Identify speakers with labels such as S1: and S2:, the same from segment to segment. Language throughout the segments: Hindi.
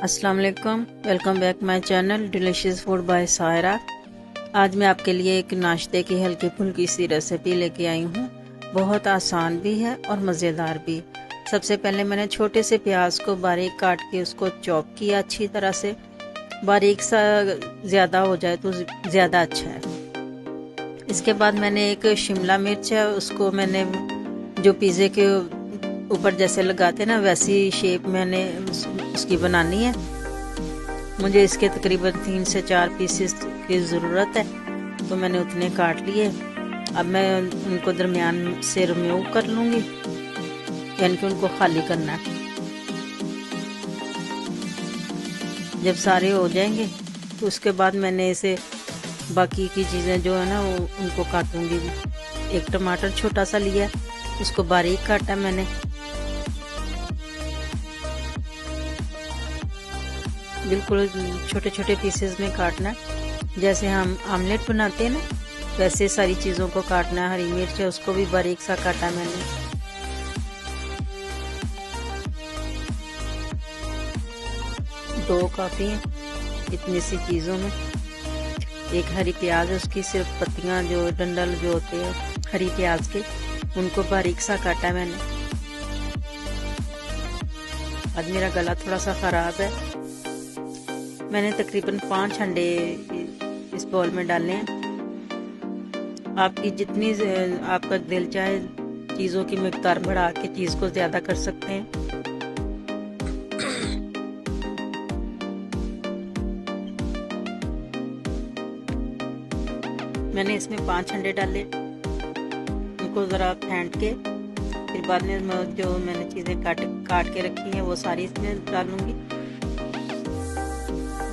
S1: अस्सलाम वालेकुम, welcome back my channel delicious food by Saira. आज मैं आपके लिए एक नाश्ते की हल्की फुल्की सी रेसिपी लेके आई हूँ। बहुत आसान भी है और मज़ेदार भी। सबसे पहले मैंने छोटे से प्याज को बारीक काट के उसको चॉप किया अच्छी तरह से। बारीक सा ज़्यादा हो जाए तो ज़्यादा अच्छा है। इसके बाद मैंने एक शिमला मिर्च है, उसको मैंने जो पिज़्ज़े के ऊपर जैसे लगाते ना वैसी शेप मैंने उसकी बनानी है। मुझे इसके तकरीबन 3 से 4 पीसेस की ज़रूरत है, तो मैंने उतने काट लिए। अब मैं उनको दरमियान से रिमूव कर लूँगी, यानी कि उनको खाली करना है। जब सारे हो जाएंगे तो उसके बाद मैंने इसे बाकी की चीज़ें जो है ना वो उनको काटूंगी। एक टमाटर छोटा सा लिया, उसको बारीक काटा मैंने। बिल्कुल छोटे छोटे पीसेस में काटना है, जैसे हम आमलेट बनाते हैं ना वैसे सारी चीज़ों को काटना है। हरी मिर्च है, उसको भी बारीक सा काटा मैंने। दो काफ़ी हैं इतनी सी चीज़ों में। एक हरी प्याज है, उसकी सिर्फ पत्तियां जो डंडल जो होते हैं हरी प्याज के, उनको बारीक सा काटा मैंने। आज मेरा गला थोड़ा सा ख़राब है। मैंने तकरीबन 5 अंडे इस बाउल में डालने हैं। आपकी जितनी आपका दिल चाहे चीज़ों की मिकदार बढ़ा के चीज़ को ज़्यादा कर सकते हैं। मैंने इसमें 5 अंडे डाले, उनको ज़रा फेंट के फिर बाद में जो मैंने चीज़ें काट के रखी हैं वो सारी इसमें डालूंगी,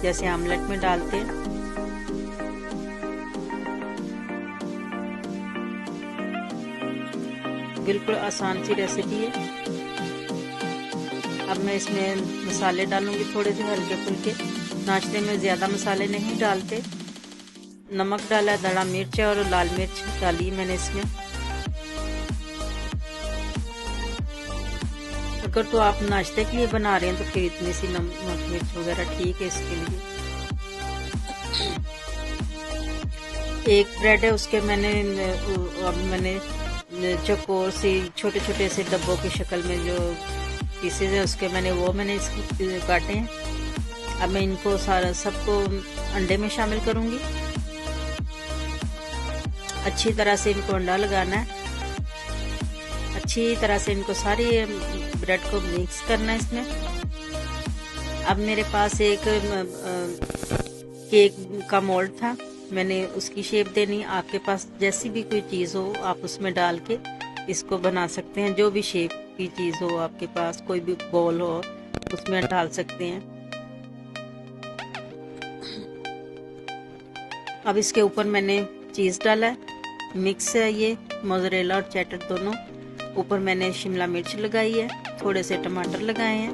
S1: जैसे आमलेट में डालते हैं। बिल्कुल आसान सी रेसिपी है। अब मैं इसमें मसाले डालूंगी थोड़े से हल्के फुल्के। नाश्ते में ज़्यादा मसाले नहीं डालते। नमक डाला, धड़ा मिर्च और लाल मिर्च डाली मैंने इसमें। अगर तो आप नाश्ते के लिए बना रहे हैं तो फिर इतनी सी नमक मिर्च वगैरह ठीक है इसके लिए। एक ब्रेड है, उसके मैंने चौकोर से छोटे छोटे से डब्बों की शक्ल में जो पीसेज है उसके मैंने इसके काटे हैं। अब मैं इनको सबको अंडे में शामिल करूंगी। अच्छी तरह से इनको अंडा लगाना है, अच्छी तरह से इनको सारी ब्रेड को मिक्स करना है इसमें। अब मेरे पास एक केक का मोल्ड था, मैंने उसकी शेप देनी। आपके पास जैसी भी कोई चीज़ हो आप उसमें डाल के इसको बना सकते हैं। जो भी शेप की चीज़ हो आपके पास, कोई भी बॉल हो उसमें डाल सकते हैं। अब इसके ऊपर मैंने चीज़ डाला है, मिक्स है ये मोज़रेला और चेडर दोनों। ऊपर मैंने शिमला मिर्च लगाई है, थोड़े से टमाटर लगाए हैं।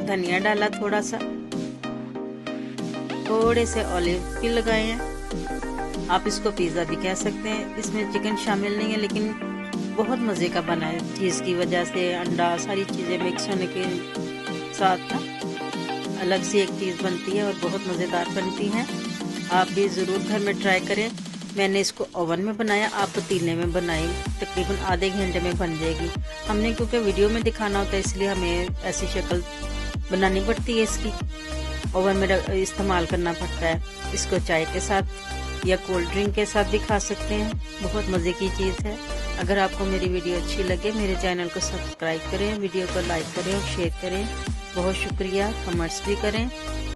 S1: धनिया डाला थोड़ा सा, थोड़े से ऑलिव भी लगाए हैं। आप इसको पिज़्ज़ा भी कह सकते हैं। इसमें चिकन शामिल नहीं है, लेकिन बहुत मज़े का बना है चीज़ की वजह से। अंडा सारी चीज़ें मिक्स होने के साथ ना अलग से एक चीज़ बनती है और बहुत मज़ेदार बनती है। आप भी ज़रूर घर में ट्राई करें। मैंने इसको ओवन में बनाया, आप पतीले में बनाई, तकरीबन आधे घंटे में बन जाएगी। हमने क्योंकि वीडियो में दिखाना होता है इसलिए हमें ऐसी शक्ल बनानी पड़ती है इसकी, ओवन में इस्तेमाल करना पड़ता है। इसको चाय के साथ या कोल्ड ड्रिंक के साथ भी खा सकते हैं। बहुत मज़े की चीज़ है। अगर आपको मेरी वीडियो अच्छी लगे मेरे चैनल को सब्सक्राइब करें, वीडियो को लाइक करें और शेयर करें। बहुत शुक्रिया, कमेंट्स भी करें।